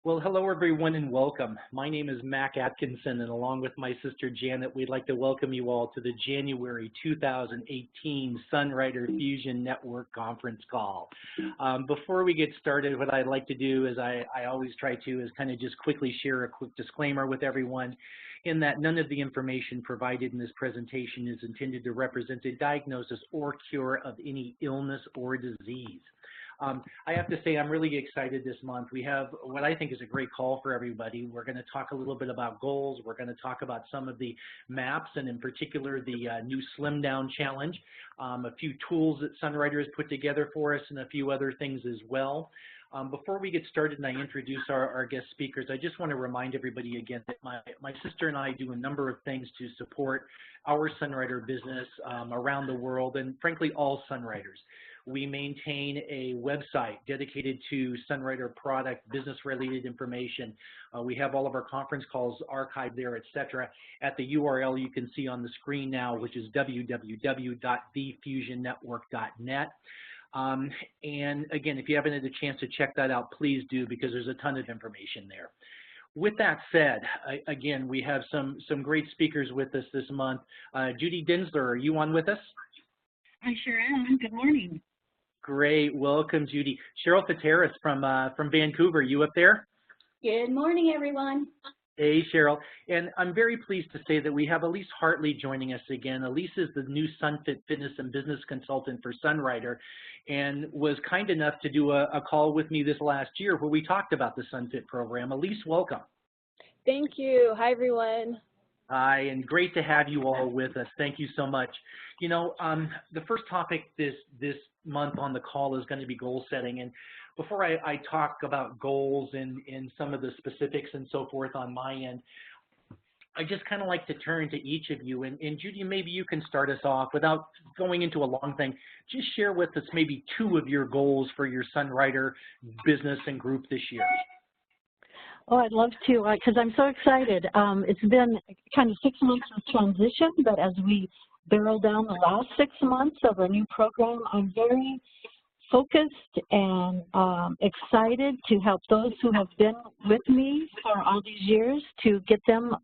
Well, hello everyone and welcome. My name is Mac Atkinson, and along with my sister Janet, we'd like to welcome you all to the January 2018 Sunwriter Fusion Network conference call. Before we get started, what I'd like to do is I always try to is kind of just quickly share a quick disclaimer with everyone in that none of the information provided in this presentation is intended to represent a diagnosis or cure of any illness or disease. I have to say I'm really excited this month. We have what I think is a great call for everybody. We're going to talk a little bit about goals. We're going to talk about some of the maps and in particular the new Slim Down Challenge, a few tools that Sunwriter has put together for us and a few other things as well. Before we get started and I introduce our guest speakers, I just want to remind everybody again that my sister and I do a number of things to support our Sunwriter business around the world and frankly all Sunwriters. We maintain a website dedicated to Sunwriter product, business-related information. We have all of our conference calls archived there, etc., at the URL you can see on the screen now, which is www.thefusionnetwork.net. And again, if you haven't had a chance to check that out, please do, because there's a ton of information there. With that said, again, we have some great speakers with us this month. Judy Dinsler, are you on with us? I sure am. Good morning. Great, welcome, Judy. Cheryl Pateras from Vancouver, you up there? Good morning, everyone. Hey, Cheryl. And I'm very pleased to say that we have Elise Hartley joining us again. Elise is the new SunFit Fitness and Business Consultant for Sunwriter and was kind enough to do a call with me this last year where we talked about the SunFit program. Elise, welcome. Thank you. Hi, everyone. Hi, and great to have you all with us. Thank you so much. You know, the first topic this month on the call is going to be goal setting. And before I talk about goals and some of the specifics and so forth on my end, I just kind of like to turn to each of you. And Judy, maybe you can start us off without going into a long thing. Just share with us maybe two of your goals for your Sunwriter business and group this year. Oh, I'd love to, because I'm so excited. It's been kind of 6 months of transition, but as we barrel down the last 6 months of our new program, I'm very focused and excited to help those who have been with me for all these years to get them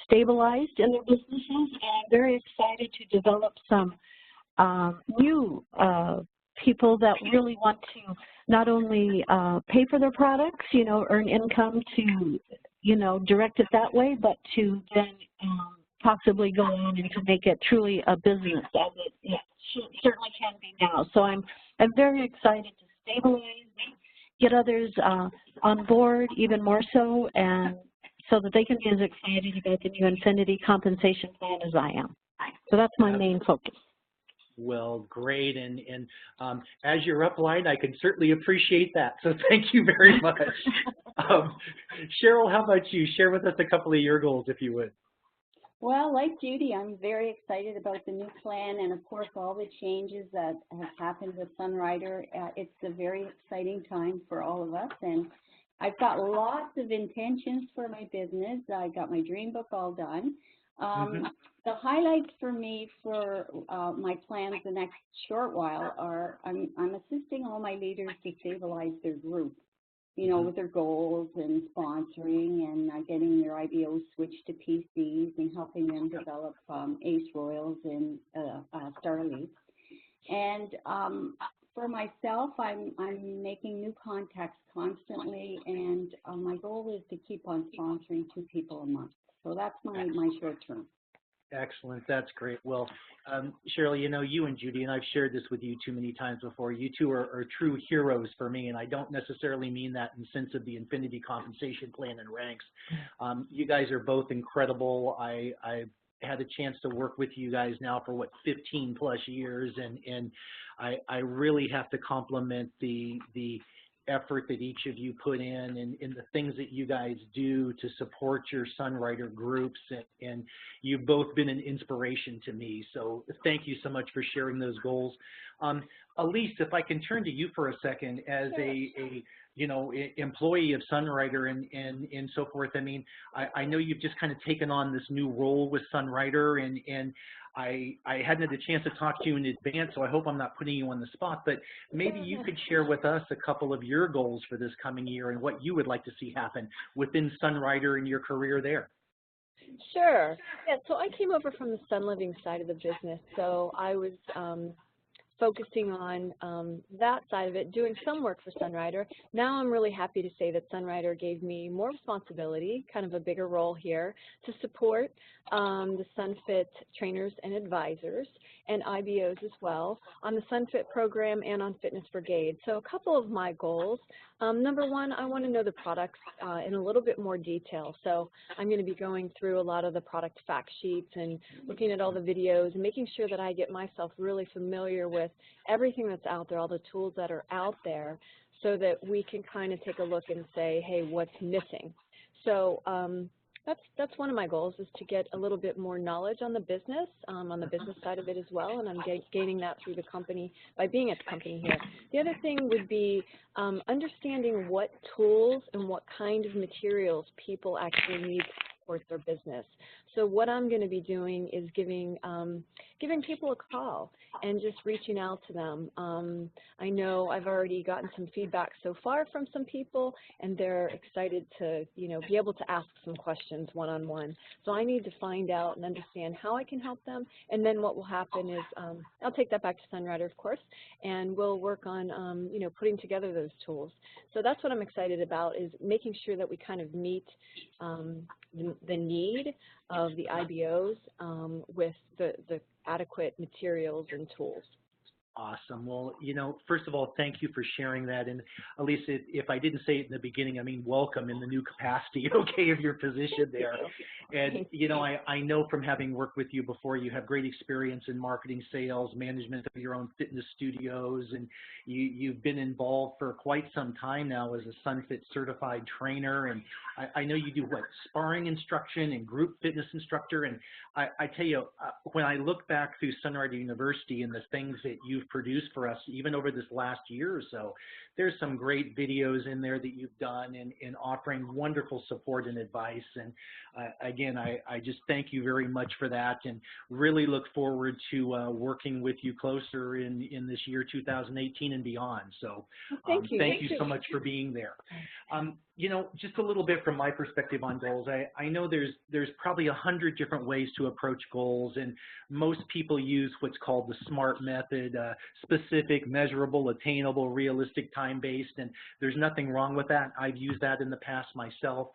stabilized in their businesses. And I'm very excited to develop some new people that really want to not only pay for their products, you know, earn income to, you know, direct it that way, but to then possibly go on and to make it truly a business as it certainly can be now. So I'm very excited to stabilize and get others on board even more so, and so that they can be as excited about the new Infinity compensation plan as I am. So that's my main focus. Well, great, and as your upline, I can certainly appreciate that, so thank you very much. Cheryl, how about you? Share with us a couple of your goals, if you would. Well, like Judy, I'm very excited about the new plan and, of course, all the changes that have happened with Sunwriter. It's a very exciting time for all of us, and I've got lots of intentions for my business. I got my dream book all done. The highlights for me for my plans the next short while are I'm assisting all my leaders to stabilize their group, you know, with their goals and sponsoring and getting their IBOs switched to PCs and helping them develop ACE Royals and Star Elite. And for myself, I'm making new contacts constantly, and my goal is to keep on sponsoring 2 people a month. So that's my short term. Excellent. That's great. Well, Cheryl, you know, you and Judy, and I've shared this with you too many times before, you two are true heroes for me, and I don't necessarily mean that in the sense of the Infinity compensation plan and ranks. You guys are both incredible. I've had a chance to work with you guys now for, what, 15 plus years, and I really have to compliment the effort that each of you put in and the things that you guys do to support your Sunwriter groups, and you've both been an inspiration to me. So thank you so much for sharing those goals. Elise, if I can turn to you for a second as a you know, employee of Sunwriter and so forth. I mean, I know you've just kind of taken on this new role with Sunwriter, and I hadn't had the chance to talk to you in advance, so I hope I'm not putting you on the spot, but maybe you could share with us a couple of your goals for this coming year and what you would like to see happen within Sunrider and your career there. Sure. Yeah, so I came over from the Sun Living side of the business, so I was focusing on that side of it, doing some work for Sunrider. Now I'm really happy to say that Sunrider gave me more responsibility, kind of a bigger role here, to support the SunFit trainers and advisors and IBOs as well on the SunFit program and on Fitness Brigade. So a couple of my goals. Number one, I want to know the products in a little bit more detail. So I'm going to be going through a lot of the product fact sheets and looking at all the videos and making sure that I get myself really familiar with everything that's out there, all the tools that are out there, so that we can kind of take a look and say, hey, what's missing? So that's one of my goals, is to get a little bit more knowledge on the business side of it as well, and I'm gaining that through the company by being at the company here. The other thing would be understanding what tools and what kind of materials people actually need to support their business. So what I'm going to be doing is giving people a call and just reaching out to them. I know I've already gotten some feedback so far from some people, and they're excited to, be able to ask some questions one-on-one. So I need to find out and understand how I can help them, and then what will happen is I'll take that back to Sunrider, of course, and we'll work on, putting together those tools. So that's what I'm excited about, is making sure that we kind of meet the need of the IBOs with the adequate materials and tools. Awesome. Well, first of all, thank you for sharing that. And Elise, if I didn't say it in the beginning, I mean, welcome in the new capacity, okay, of your position there. And, I know from having worked with you before, you have great experience in marketing, sales, management of your own fitness studios, and you've been involved for quite some time now as a SunFit certified trainer. And I know you do sparring instruction and group fitness instructor. And I tell you, when I look back through Sunrider University and the things that you've produced for us, even over this last year or so, there's some great videos in there that you've done in offering wonderful support and advice. And again, I just thank you very much for that, and really look forward to working with you closer in this year 2018 and beyond. So thank you so much for being there. Just a little bit from my perspective on goals, I know there's probably 100 different ways to approach goals, and most people use what's called the SMART method, specific, measurable, attainable, realistic, time-based, and there's nothing wrong with that. I've used that in the past myself.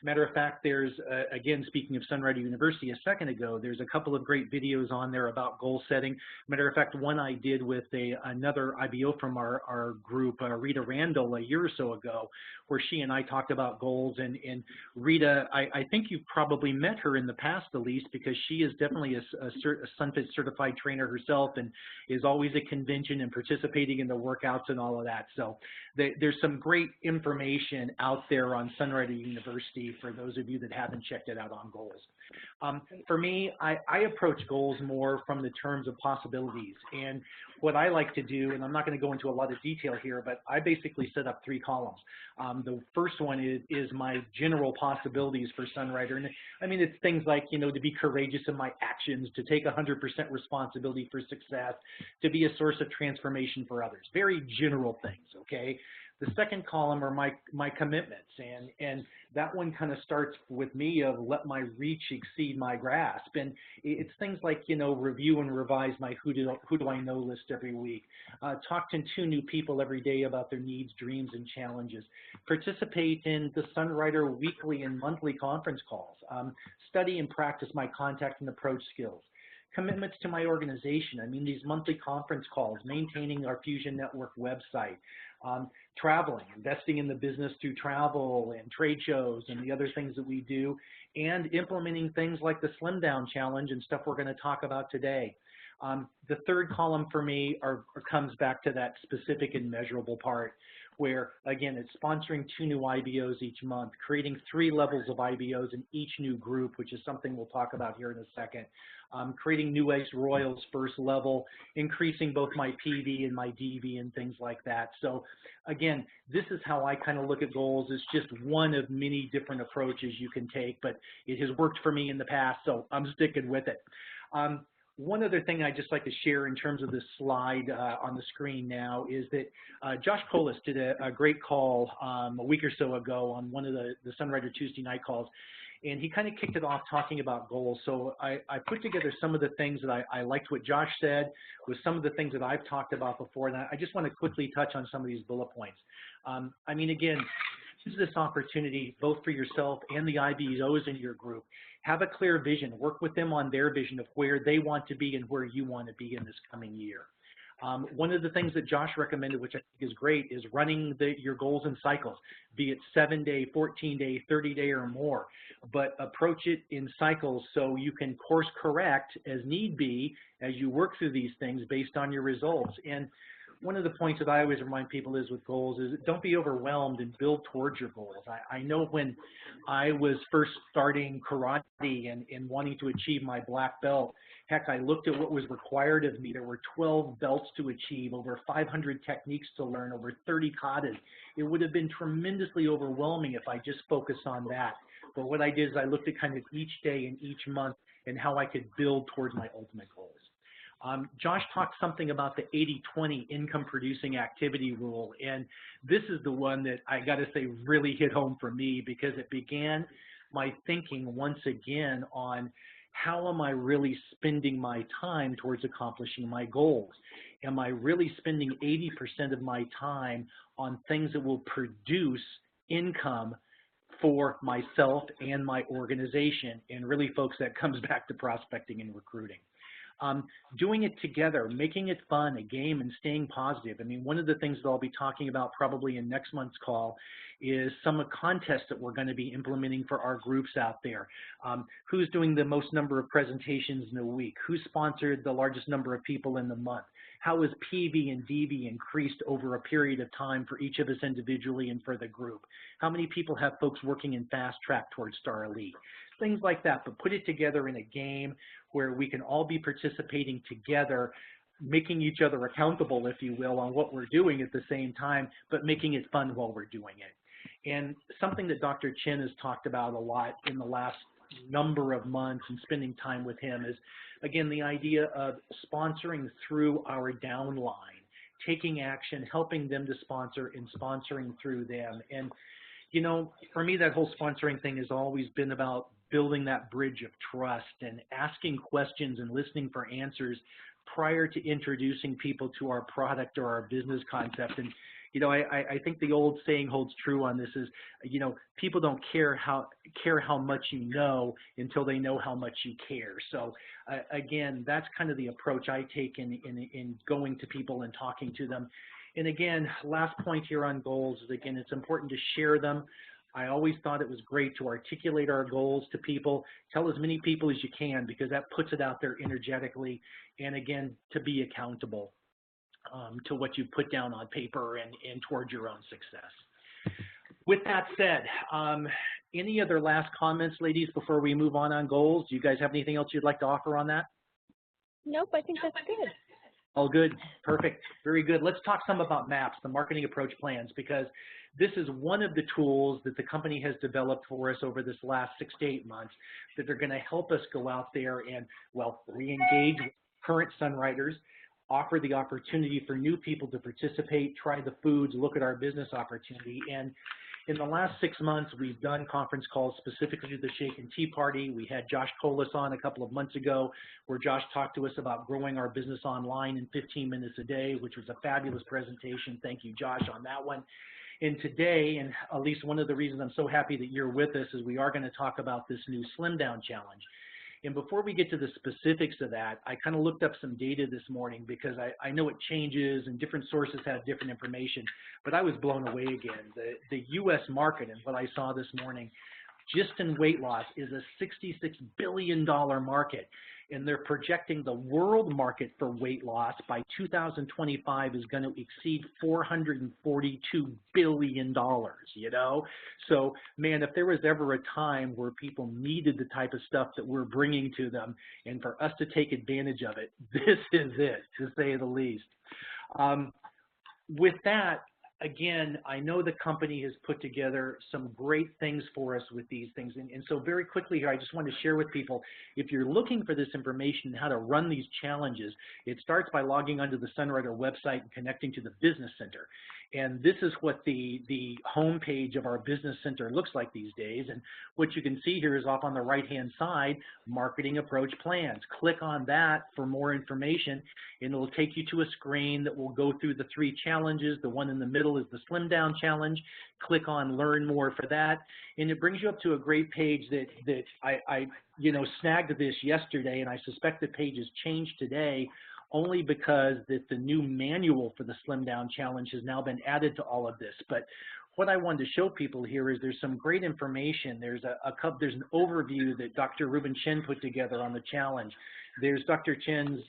Matter of fact, there's, again, speaking of Sunrider University a second ago, there's a couple of great videos on there about goal setting. Matter of fact, one I did with another IBO from our group, Rita Randall, a year or so ago, where she and I talked about goals. And Rita, I think you've probably met her in the past, Elise, because she is definitely a SunFit certified trainer herself, and is always at convention and participating in the workouts and all of that. So there's some great information out there on Sunrider University for those of you that haven't checked it out on goals. For me, I approach goals more from the terms of possibilities. And what I like to do, and I'm not going to go into a lot of detail here, but I basically set up 3 columns. The first one is my general possibilities for Sunrider. And I mean, it's things like, to be courageous in my actions, to take 100% responsibility for success, to be a source of transformation for others. Very general things, okay? The second column are my commitments, and that one kind of starts with me of let my reach exceed my grasp. And it's things like, review and revise my who do I know list every week, talk to 2 new people every day about their needs, dreams, and challenges, participate in the Sunrider weekly and monthly conference calls, study and practice my contact and approach skills. Commitments to my organization, I mean, these monthly conference calls, maintaining our Fusion Network website, traveling, investing in the business through travel and trade shows and the other things that we do, and implementing things like the Slim Down Challenge and stuff we're going to talk about today. The third column for me comes back to that specific and measurable part, where, again, it's sponsoring 2 new IBOs each month, creating 3 levels of IBOs in each new group, which is something we'll talk about here in a second, creating new Ace Royals first level, increasing both my PV and my DV and things like that. So, again, this is how I kind of look at goals. It's just one of many different approaches you can take, but it has worked for me in the past, so I'm sticking with it. One other thing I'd just like to share in terms of this slide on the screen now is that Josh Colas did a great call a week or so ago on one of the Sunrider Tuesday night calls, and he kind of kicked it off talking about goals. So I put together some of the things that I liked what Josh said with some of the things that I've talked about before, and I just want to quickly touch on some of these bullet points. I mean, again, use this opportunity both for yourself and the IBOs in your group. Have a clear vision. Work with them on their vision of where they want to be and where you want to be in this coming year. One of the things that Josh recommended, which I think is great, is running your goals in cycles, be it 7-day, 14-day, 30-day, or more. But approach it in cycles so you can course correct as need be as you work through these things based on your results. And one of the points that I always remind people is with goals is don't be overwhelmed and build towards your goals. I know when I was first starting karate and wanting to achieve my black belt, heck, I looked at what was required of me. There were 12 belts to achieve, over 500 techniques to learn, over 30 katas. It would have been tremendously overwhelming if I just focused on that. But what I did is I looked at kind of each day and each month and how I could build towards my ultimate goals. Josh talked something about the 80-20 income producing activity rule, and this is the one that I got to say really hit home for me because it began my thinking once again on how am I really spending my time towards accomplishing my goals? Am I really spending 80% of my time on things that will produce income for myself and my organization? And really, folks, that comes back to prospecting and recruiting. Doing it together, making it fun, a game, and staying positive. I mean, one of the things that I'll be talking about probably in next month's call is some contests that we're going to be implementing for our groups out there. Who's doing the most number of presentations in a week? Who sponsored the largest number of people in the month? How has PV and DV increased over a period of time for each of us individually and for the group? How many people have folks working in fast track towards Star Elite? Things like that, but put it together in a game where we can all be participating together, making each other accountable, if you will, on what we're doing at the same time, but making it fun while we're doing it. And something that Dr. Chin has talked about a lot in the last number of months and spending time with him is, again, the idea of sponsoring through our downline, taking action, helping them to sponsor and sponsoring through them. And, you know, for me, that whole sponsoring thing has always been about building that bridge of trust and asking questions and listening for answers prior to introducing people to our product or our business concept. And, you know, I think the old saying holds true on this is, you know, people don't care how much you know until they know how much you care. So, again, that's kind of the approach I take in going to people and talking to them. And again, last point here on goals is, again, it's important to share them. I always thought it was great to articulate our goals to people, tell as many people as you can, because that puts it out there energetically, and again, to be accountable to what you put down on paper and towards your own success. With that said, any other last comments, ladies, before we move on goals? Do you guys have anything else you'd like to offer on that? Nope, I think that's good. All good. Perfect. Very good. Let's talk some about MAPS, the Marketing Approach Plans, because this is one of the tools that the company has developed for us over this last 6 to 8 months that are going to help us go out there and, well, re-engage with current Sunriders, offer the opportunity for new people to participate, try the foods, look at our business opportunity. And in the last 6 months, we've done conference calls specifically to the Shake and Tea Party. We had Josh Colas on a couple of months ago where Josh talked to us about growing our business online in 15 minutes a day, which was a fabulous presentation. Thank you, Josh, on that one. And today, and at least one of the reasons I'm so happy that you're with us, is we are going to talk about this new Slim Down Challenge. And before we get to the specifics of that, I kind of looked up some data this morning because I know it changes and different sources have different information, but I was blown away again. The U.S. market, and what I saw this morning, just in weight loss, is a $66 billion market. And they're projecting the world market for weight loss by 2025 is going to exceed $442 billion, you know? So, man, if there was ever a time where people needed the type of stuff that we're bringing to them and for us to take advantage of it, this is it, to say the least. With that, again, I know the company has put together some great things for us with these things. And so very quickly here, I just want to share with people, if you're looking for this information, how to run these challenges, it starts by logging onto the Sunrider website and connecting to the Business Center. And this is what the home page of our Business Center looks like these days. And what you can see here is off on the right-hand side, Marketing Approach Plans. Click on that for more information, and it will take you to a screen that will go through the 3 challenges. The one in the middle is the Slim Down Challenge. Click on Learn More for that, and it brings you up to a great page that I snagged this yesterday, and I suspect the page has changed today, only because the new manual for the Slim Down Challenge has now been added to all of this. But what I wanted to show people here is there's some great information. There's there's an overview that Dr. Ruben Chen put together on the challenge. There's Dr. Chen's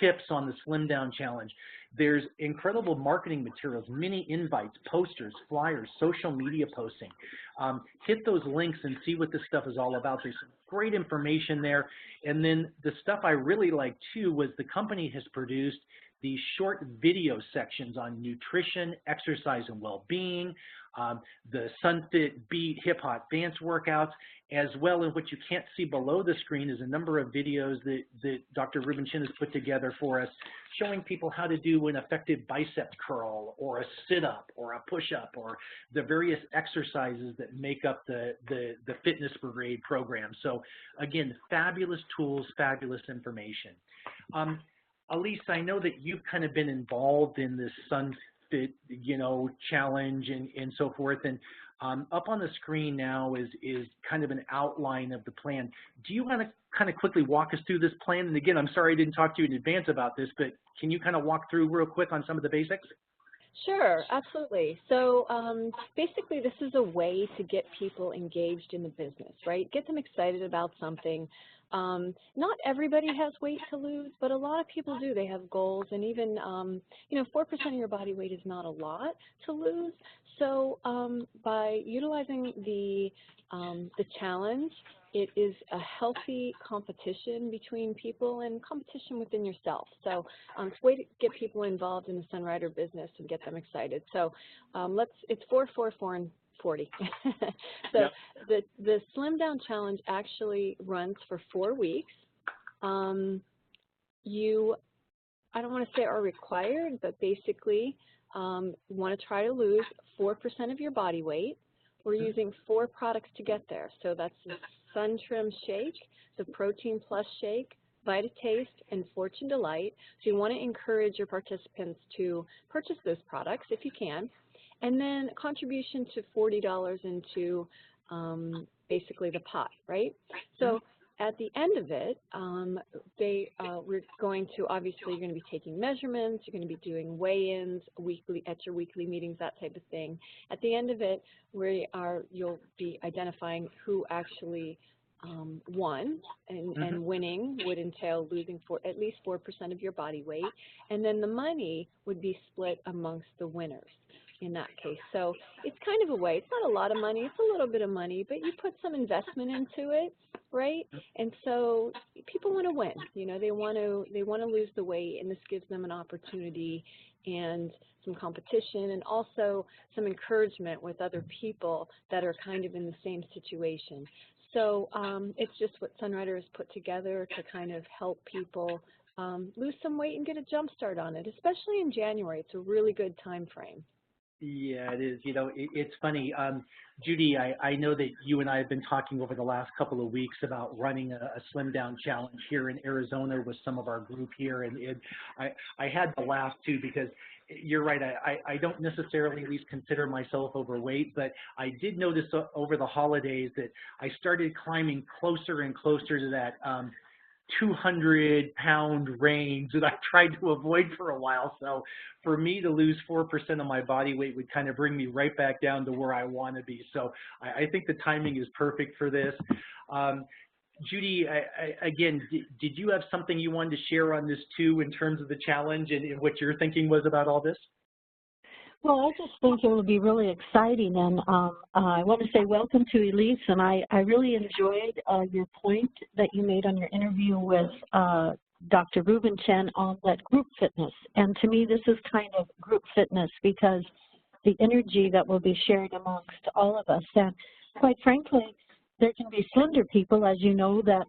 tips on the Slim Down Challenge. There's incredible marketing materials, mini invites, posters, flyers, social media posting. Hit those links and see what this stuff is all about. There's some great information there. And then the stuff I really liked too was the company has produced these short video sections on nutrition, exercise and well-being, the SunFit Beat Hip Hop dance workouts, as well as what you can't see below the screen is a number of videos that Dr. Ruben Chen has put together for us, showing people how to do an effective bicep curl or a sit-up or a push-up or the various exercises that make up the Fitness Brigade program. So again, fabulous tools, fabulous information. Elise, I know that you've kind of been involved in this SunFit, challenge and so forth. And up on the screen now is kind of an outline of the plan. Do you want to kind of quickly walk us through this plan? And again, I'm sorry I didn't talk to you in advance about this, but can you kind of walk through real quick on some of the basics? Sure, absolutely. So basically, this is a way to get people engaged in the business, right? Get them excited about something. Not everybody has weight to lose, but a lot of people do. They have goals, and even 4% of your body weight is not a lot to lose. So by utilizing the challenge, it is a healthy competition between people and competition within yourself. So it's a way to get people involved in the Sunrider business and get them excited. So it's 4, 4, 4, and 40. So yep. The Slim Down Challenge actually runs for 4 weeks. You, I don't want to say are required, but basically want to try to lose 4% of your body weight. We're using 4 products to get there. So that's the Sun Trim Shake, the Protein Plus Shake, VitaTaste, and Fortune Delight. So you want to encourage your participants to purchase those products if you can. And then a contribution to $40 into basically the pot, right? So at the end of it, we're going to, obviously, you're going to be taking measurements, you're going to be doing weigh-ins weekly at your weekly meetings, that type of thing. At the end of it, you'll be identifying who actually won, and winning would entail losing at least 4% of your body weight, and then the money would be split amongst the winners in that case. So it's kind of a way, it's not a lot of money, it's a little bit of money, but you put some investment into it, right? And so people want to win, they want to lose the weight, and this gives them an opportunity and some competition and also some encouragement with other people that are kind of in the same situation. So it's just what Sunrider has put together to kind of help people lose some weight and get a jump start on it, especially in January. It's a really good time frame. Yeah, it is. It's funny. Judy, I know that you and I have been talking over the last couple of weeks about running a Slim Down Challenge here in Arizona with some of our group here. And I had to laugh, too, because you're right. I don't necessarily at least consider myself overweight, but I did notice over the holidays that I started climbing closer and closer to that 200-pound range that I tried to avoid for a while. So for me to lose 4% of my body weight would kind of bring me right back down to where I want to be. So I think the timing is perfect for this. Judy, again, did you have something you wanted to share on this too in terms of the challenge and what your thinking was about all this? Well, I just think it will be really exciting, and I want to say welcome to Elise, and I really enjoyed your point that you made on your interview with Dr. Ruben Chen on that group fitness. And to me, this is kind of group fitness because the energy that will be shared amongst all of us. And quite frankly, there can be slender people, as you know, that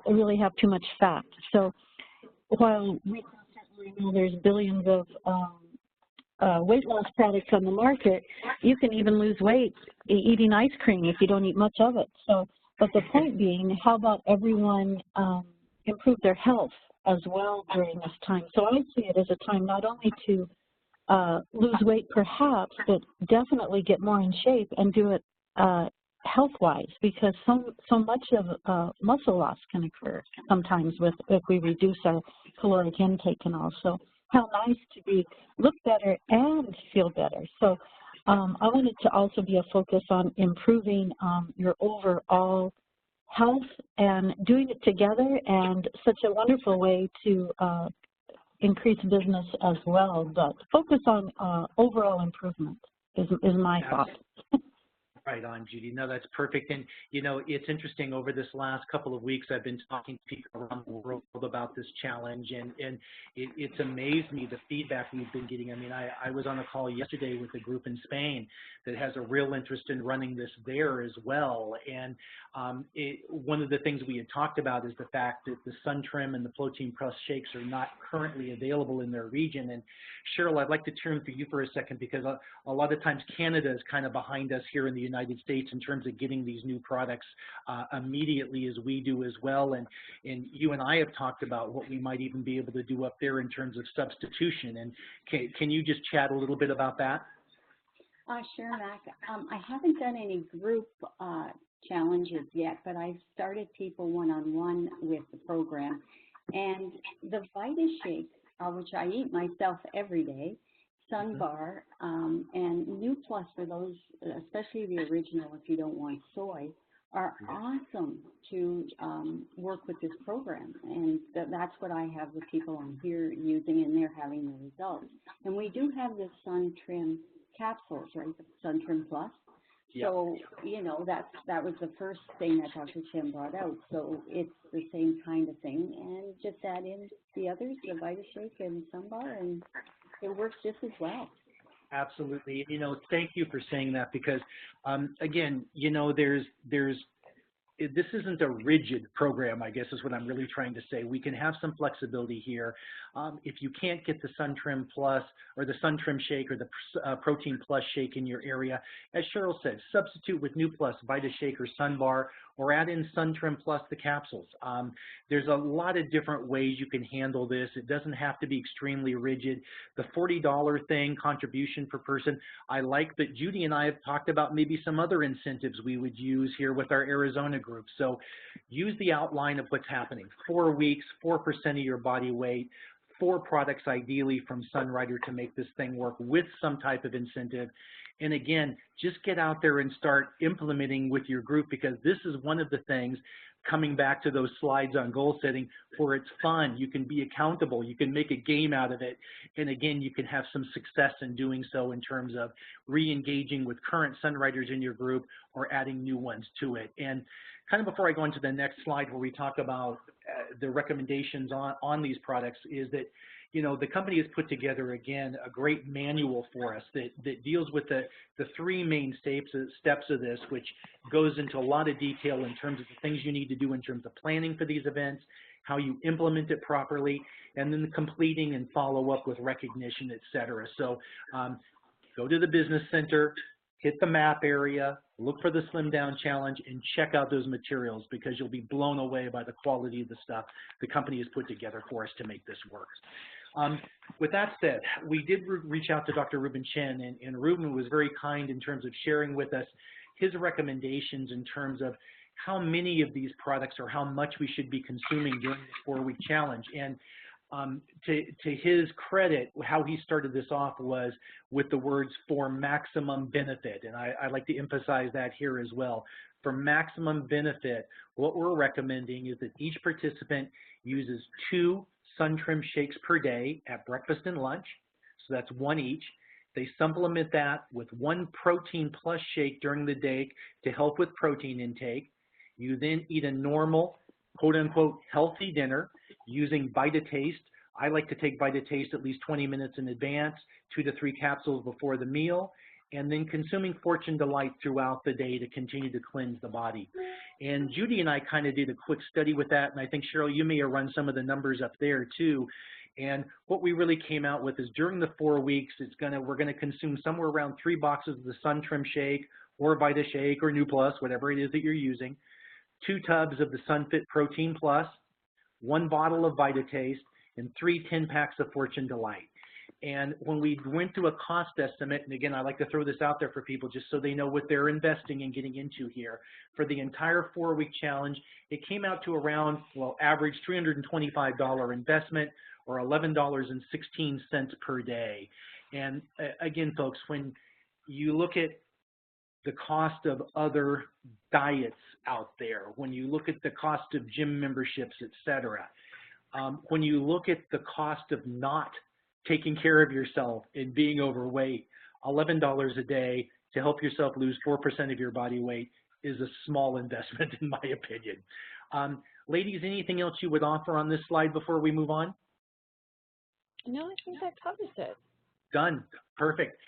really have too much fat. So while we certainly know there's billions of weight loss products on the market, you can even lose weight eating ice cream if you don't eat much of it. So, but the point being, how about everyone improve their health as well during this time? So I see it as a time not only to lose weight perhaps, but definitely get more in shape and do it health-wise, because so much of muscle loss can occur sometimes if we reduce our caloric intake and all. So how nice to look better and feel better. So I want it to also be a focus on improving your overall health and doing it together, and such a wonderful way to increase business as well. But focus on overall improvement is my thought. Right on, Judy. No, that's perfect. And, you know, it's interesting, over this last couple of weeks, I've been talking to people around the world about this challenge, and it's amazed me the feedback we've been getting. I mean, I was on a call yesterday with a group in Spain that has a real interest in running this there as well. And one of the things we had talked about is the fact that the Sun Trim and the Protein Plus shakes are not currently available in their region. And Cheryl, I'd like to turn to you for a second, because a lot of times Canada is kind of behind us here in the United States in terms of getting these new products immediately, as we do as well. And you and I have talked about what we might even be able to do up there in terms of substitution. And can you just chat a little bit about that? Sure, Mac. I haven't done any group challenges yet, but I've started people one-on-one with the program. And the Vita Shake, which I eat myself every day, Sun Bar, and New Plus for those, especially the original if you don't want soy, are awesome to work with this program. And that's what I have the people on here using, and they're having the results. And we do have the Sun Trim capsules, right, the Sun Trim Plus. Yep. So, you know, that was the first thing that Dr. Tim brought out. So it's the same kind of thing. And just add in the others, the Vita Shake and Sun Bar, and it works just as well. Absolutely. You know, thank you for saying that, because, again, you know, this isn't a rigid program, I guess is what I'm really trying to say. We can have some flexibility here. If you can't get the Sun Trim Plus or the Sun Trim Shake or the Protein Plus Shake in your area, as Cheryl said, substitute with New Plus, Vita Shake, or Sun Bar, or add in Sun Trim Plus, the capsules. There's a lot of different ways you can handle this. It doesn't have to be extremely rigid. The $40 thing, contribution per person, I like that Judy and I have talked about maybe some other incentives we would use here with our Arizona group. So use the outline of what's happening. 4 weeks, 4% of your body weight, 4 products ideally from Sunrider to make this thing work with some type of incentive. And again, just get out there and start implementing with your group, because this is one of the things, coming back to those slides on goal setting, where it's fun. You can be accountable. You can make a game out of it. And again, you can have some success in doing so in terms of re-engaging with current Sunriders in your group or adding new ones to it. And kind of before I go into the next slide where we talk about the recommendations on these products, is that, you know, the company has put together, again, a great manual for us that deals with the 3 main steps of this, which goes into a lot of detail in terms of the things you need to do in terms of planning for these events, how you implement it properly, and then the completing and follow up with recognition, et cetera. So go to the business center, hit the map area, look for the Slim Down Challenge, and check out those materials, because you'll be blown away by the quality of the stuff the company has put together for us to make this work. With that said, we did reach out to Dr. Ruben Chen, and Ruben was very kind in terms of sharing with us his recommendations in terms of how many of these products or how much we should be consuming during the 4-week challenge. And to his credit, how he started this off was with the words "for maximum benefit," and I'd like to emphasize that here as well. For maximum benefit, what we're recommending is that each participant uses 2 Sun Trim shakes per day at breakfast and lunch, so that's 1 each. They supplement that with 1 Protein Plus shake during the day to help with protein intake. You then eat a normal, quote-unquote, healthy dinner using VitaTaste I like to take VitaTaste at least 20 minutes in advance, 2 to 3 capsules before the meal, and then consuming Fortune Delight throughout the day to continue to cleanse the body. And Judy and I kind of did a quick study with that, and I think, Cheryl, you may have run some of the numbers up there too. And what we really came out with is during the 4 weeks, we're gonna consume somewhere around 3 boxes of the Sun Trim Shake or Vita Shake or New Plus, whatever it is that you're using, 2 tubs of the SunFit Protein Plus, 1 bottle of VitaTaste, and 3 10-packs of Fortune Delight. And when we went through a cost estimate, and again, I like to throw this out there for people just so they know what they're investing and getting into here, for the entire 4-week challenge, it came out to around, well, average $325 investment, or $11.16 per day. And again, folks, when you look at the cost of other diets out there, when you look at the cost of gym memberships, et cetera, when you look at the cost of not taking care of yourself and being overweight, $11 a day to help yourself lose 4% of your body weight is a small investment in my opinion. Ladies, anything else you would offer on this slide before we move on? No, I think that covers it. Done. Perfect.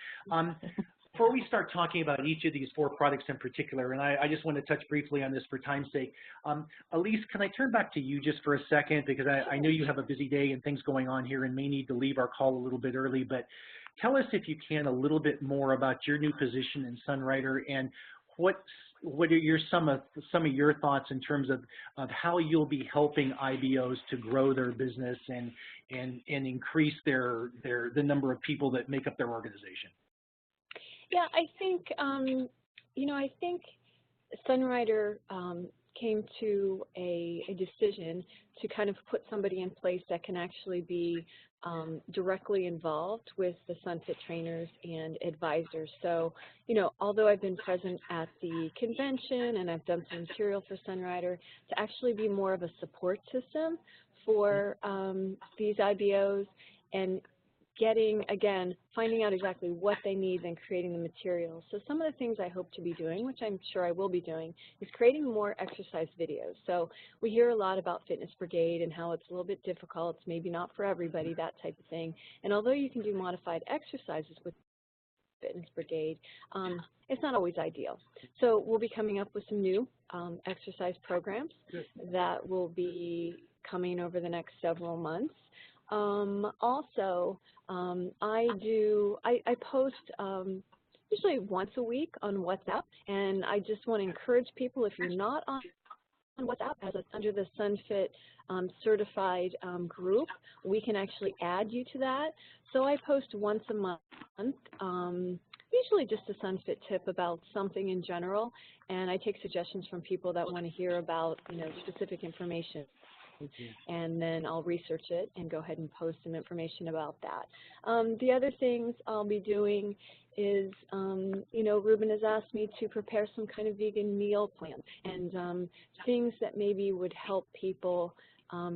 Before we start talking about each of these 4 products in particular, and I just want to touch briefly on this for time's sake, Elise, can I turn back to you just for a second, because I know you have a busy day and things going on here and may need to leave our call a little bit early, but tell us, if you can, a little bit more about your new position in Sunrider and what are some of your thoughts in terms of how you'll be helping IBOs to grow their business and increase the number of people that make up their organization? Yeah, I think, I think Sunrider came to a decision to kind of put somebody in place that can actually be directly involved with the SunFit trainers and advisors. So, although I've been present at the convention and I've done some material for Sunrider, to actually be more of a support system for these IBOs and finding out exactly what they need and creating the materials. So some of the things I hope to be doing, which I'm sure I will be doing, is creating more exercise videos. So we hear a lot about Fitness Brigade and how it's a little bit difficult, it's maybe not for everybody, that type of thing. And although you can do modified exercises with Fitness Brigade, it's not always ideal. So we'll be coming up with some new exercise programs that will be coming over the next several months. Also, I post usually once a week on WhatsApp, and I just want to encourage people, if you're not on WhatsApp under the SunFit certified group, we can actually add you to that. So I post once a month, usually just a SunFit tip about something in general, and I take suggestions from people that want to hear about specific information. And then I'll research it and go ahead and post some information about that. The other things I'll be doing is, Ruben has asked me to prepare some kind of vegan meal plan and things that maybe would help people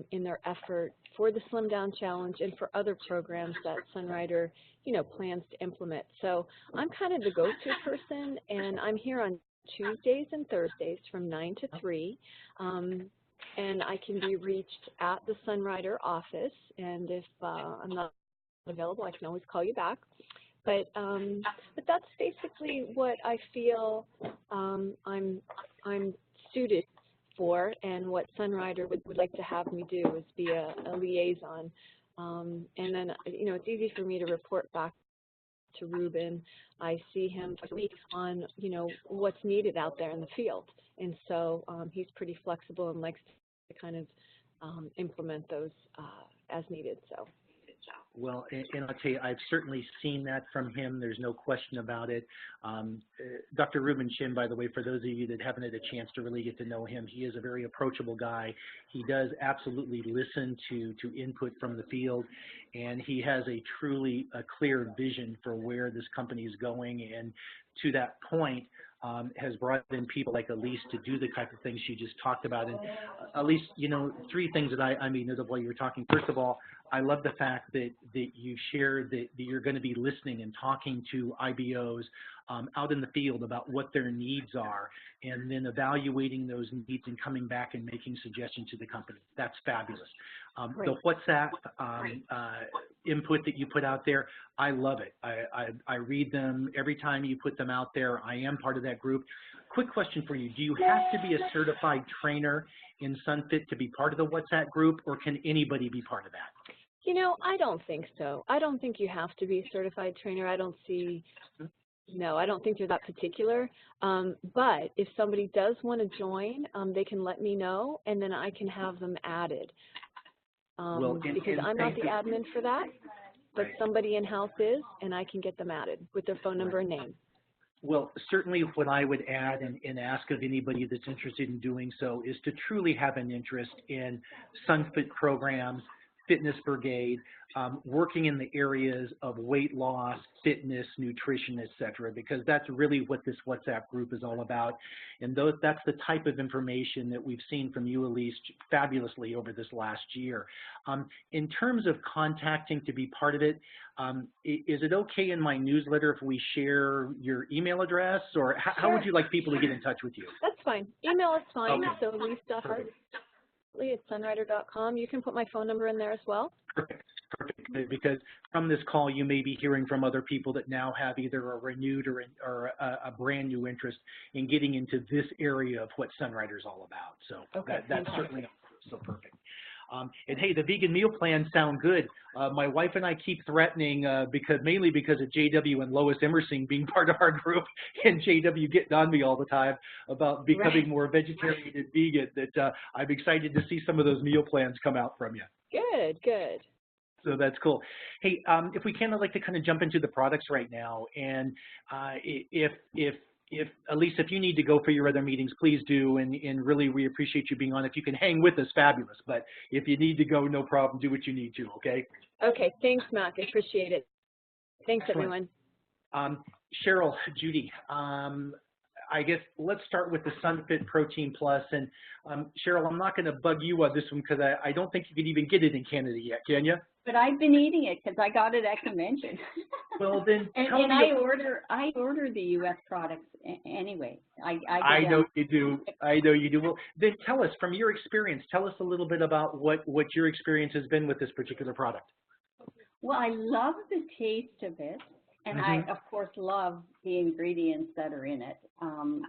in their effort for the Slim Down Challenge and for other programs that Sunrider, plans to implement. So I'm kind of the go-to person, and I'm here on Tuesdays and Thursdays from 9 to 3. And I can be reached at the Sunrider office, and if I'm not available, I can always call you back. But that's basically what I feel I'm suited for, and what Sunrider would like to have me do is be a liaison. And then, it's easy for me to report back to Ruben. I see him twice a week on, what's needed out there in the field. And so he's pretty flexible and likes to kind of implement those as needed. So. Well, and I'll tell you, I've certainly seen that from him. There's no question about it. Dr. Ruben Chin, by the way, for those of you that haven't had a chance to really get to know him, he is a very approachable guy. He does absolutely listen to input from the field, and he has a truly clear vision for where this company is going. And to that point, has brought in people like Elise to do the type of things she just talked about. And Elise, 3 things that I made note of while you were talking. First of all, I love the fact that you shared that you're going to be listening and talking to IBOs out in the field about what their needs are, and then evaluating those needs and coming back and making suggestions to the company. That's fabulous. The WhatsApp input that you put out there, I love it. I read them every time you put them out there. I am part of that group. Quick question for you. Do you have to be a certified trainer in SunFit to be part of the WhatsApp group, or can anybody be part of that? You know, I don't think so. I don't think you have to be a certified trainer. I don't think they're that particular. But if somebody does want to join, they can let me know, and then I can have them added. Because I'm not the admin for that, but somebody in-house is, and I can get them added with their phone number and name. Well, certainly what I would add and ask of anybody that's interested in doing so is to truly have an interest in SunFit programs, Fitness Brigade, working in the areas of weight loss, fitness, nutrition, etc., because that's really what this WhatsApp group is all about. And that's the type of information that we've seen from you, Elise, fabulously over this last year. In terms of contacting to be part of it, is it okay in my newsletter if we share your email address, or how would you like people to get in touch with you? That's fine. Email is fine. Okay. So elise.hartley@sunrider.com. You can put my phone number in there as well. Perfect. Perfect. Because from this call, you may be hearing from other people that now have either a renewed or a brand new interest in getting into this area of what Sunrider is all about. So okay, that's certainly so perfect. And hey, the vegan meal plans sound good. My wife and I keep threatening, mainly because of JW and Lois Emerson being part of our group, and JW getting on me all the time about becoming more vegetarian and vegan, that I'm excited to see some of those meal plans come out from you. Good, good. So that's cool. Hey, if we can, I'd like to kind of jump into the products right now. And if Elise, if you need to go for your other meetings, please do. And really, we appreciate you being on. If you can hang with us, fabulous. But if you need to go, no problem. Do what you need to, okay? Okay, thanks, Mac. I appreciate it. Thanks, Excellent. everyone. Cheryl, Judy, I guess let's start with the SunFit Protein Plus. And Cheryl, I'm not going to bug you on this one because I don't think you can even get it in Canada yet, can you? But I've been eating it because I got it at convention. Well, then and I order the U.S. products anyway. I know you do. I know you do. Well, then tell us, from your experience, tell us a little bit about what your experience has been with this particular product. Well, I love the taste of it. And I, of course, love the ingredients that are in it. I'm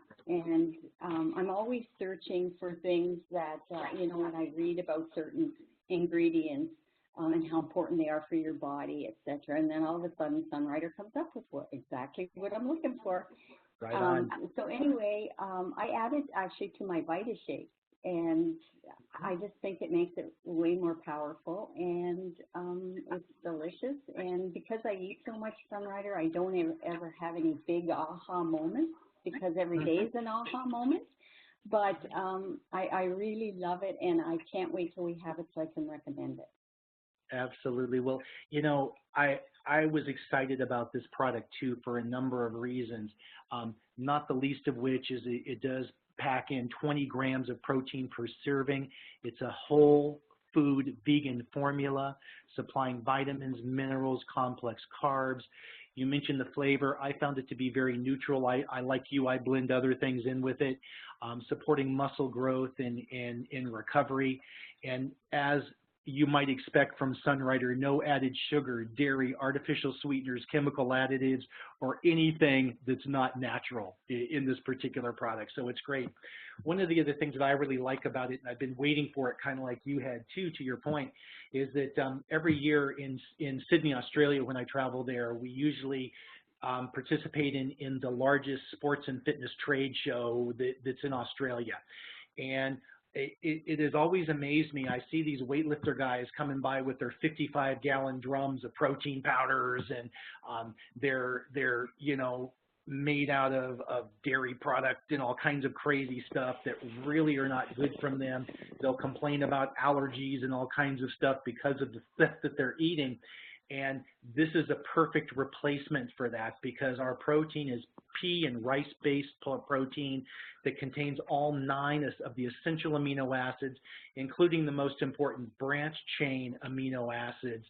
always searching for things that, when I read about certain ingredients and how important they are for your body, etc. And then all of a sudden, Sunrider comes up with exactly what I'm looking for. Right on. So anyway, I added actually to my VitaShake. And I just think it makes it way more powerful, and it's delicious. And because I eat so much Sunrider, I don't ever have any big aha moments, because every day is an aha moment. But I really love it, and I can't wait till we have it so I can recommend it. Absolutely. Well, I was excited about this product too for a number of reasons, not the least of which is it does pack in 20 grams of protein per serving. It's a whole food vegan formula, supplying vitamins, minerals, complex carbs. You mentioned the flavor. I found it to be very neutral. I like you, I blend other things in with it, supporting muscle growth and recovery. And as you might expect from Sunrider, no added sugar, dairy, artificial sweeteners, chemical additives, or anything that's not natural in this particular product. So it's great. One of the other things that I really like about it, and I've been waiting for it kind of like you had too, to your point, is that every year in Sydney, Australia, when I travel there, we usually participate in the largest sports and fitness trade show that's in Australia. And it has always amazed me. I see these weightlifter guys coming by with their 55-gallon drums of protein powders, and they're made out of dairy product and all kinds of crazy stuff that really are not good from them. They'll complain about allergies and all kinds of stuff because of the stuff that they're eating. And this is a perfect replacement for that because our protein is pea and rice-based protein that contains all 9 of the essential amino acids, including the most important branch chain amino acids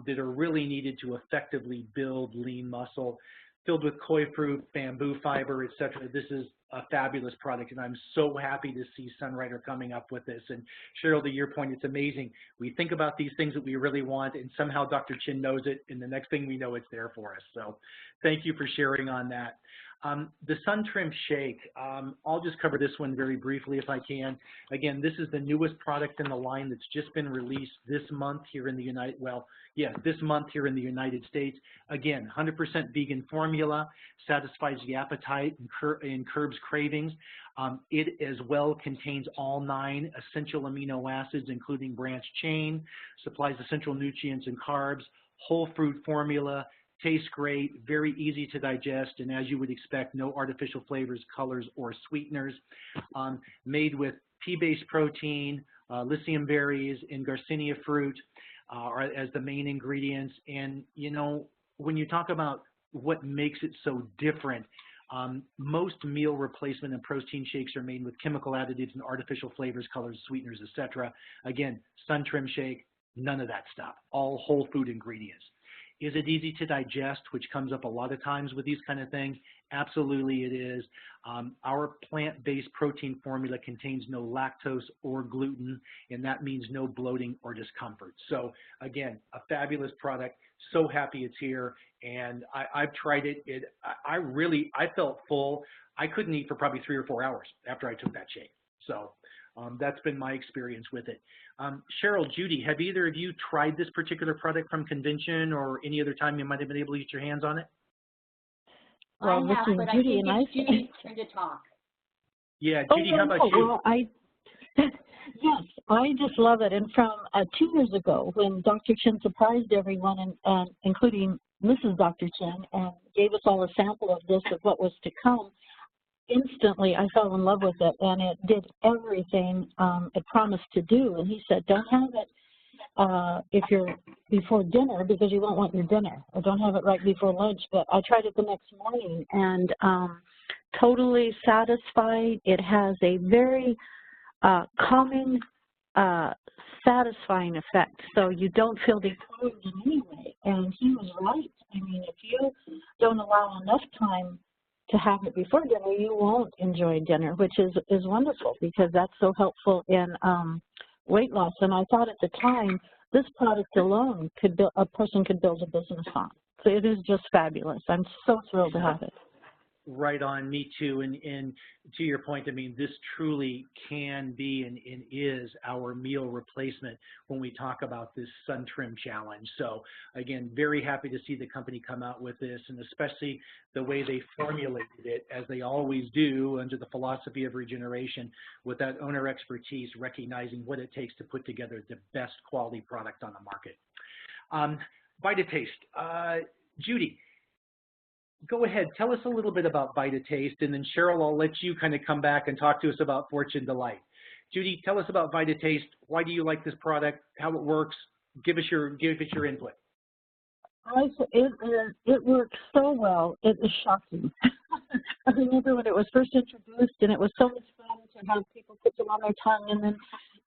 that are really needed to effectively build lean muscle, filled with koi fruit, bamboo fiber, etc. This is a fabulous product, and I'm so happy to see Sunrider coming up with this. And Cheryl, to your point, it's amazing. We think about these things that we really want, and somehow Dr. Chin knows it, and the next thing we know, it's there for us. So thank you for sharing on that. The Sun Trim Shake, I'll just cover this one very briefly if I can. Again, this is the newest product in the line that's just been released this month here in the this month here in the United States. Again, 100% vegan formula, satisfies the appetite and curbs cravings. It as well contains all 9 essential amino acids, including branch chain, supplies essential nutrients and carbs, whole fruit formula, tastes great, very easy to digest, and as you would expect, no artificial flavors, colors, or sweeteners. Made with pea-based protein, lithium berries, and Garcinia fruit as the main ingredients. And, you know, when you talk about what makes it so different, most meal replacement and protein shakes are made with chemical additives and artificial flavors, colors, sweeteners, etc. Again, Sun Trim Shake, none of that stuff, all whole food ingredients. Is it easy to digest, which comes up a lot of times with these kind of things? Absolutely it is. Our plant-based protein formula contains no lactose or gluten, and that means no bloating or discomfort. So again, a fabulous product. So happy it's here, and I've tried it. I felt full. I couldn't eat for probably 3 or 4 hours after I took that shake. So that's been my experience with it. Cheryl, Judy, have either of you tried this particular product from convention or any other time you might have been able to get your hands on it? Well, this is Judy, and I think Judy's turn to talk. Yeah, Judy, how about you? Well, yes, I just love it. And from 2 years ago, when Dr. Chin surprised everyone, and including Mrs. Dr. Chin, and gave us all a sample of this, of what was to come, instantly I fell in love with it, and it did everything it promised to do. And he said, don't have it if you're before dinner because you won't want your dinner, or don't have it right before lunch. But I tried it the next morning and totally satisfied. It has a very calming, satisfying effect, so you don't feel deprived in any way. And he was right. I mean, if you don't allow enough time to have it before dinner, you won't enjoy dinner, which is wonderful because that's so helpful in weight loss. And I thought at the time, this product alone a person could build a business on. So it is just fabulous. I'm so thrilled to have it. Right on, me too. And to your point, I mean, this truly can be and is our meal replacement when we talk about this Sun Trim Challenge. So again, very happy to see the company come out with this, and especially the way they formulated it, as they always do, under the philosophy of regeneration, with that owner expertise, recognizing what it takes to put together the best quality product on the market. VitaTaste. Judy, go ahead, tell us a little bit about VitaTaste, and then Cheryl, I'll let you kind of come back and talk to us about Fortune Delight. Judy, tell us about VitaTaste. Why do you like this product? How it works? Give us your input. It works so well. It is shocking. I remember when it was first introduced, and it was so much fun to have people put them on their tongue and then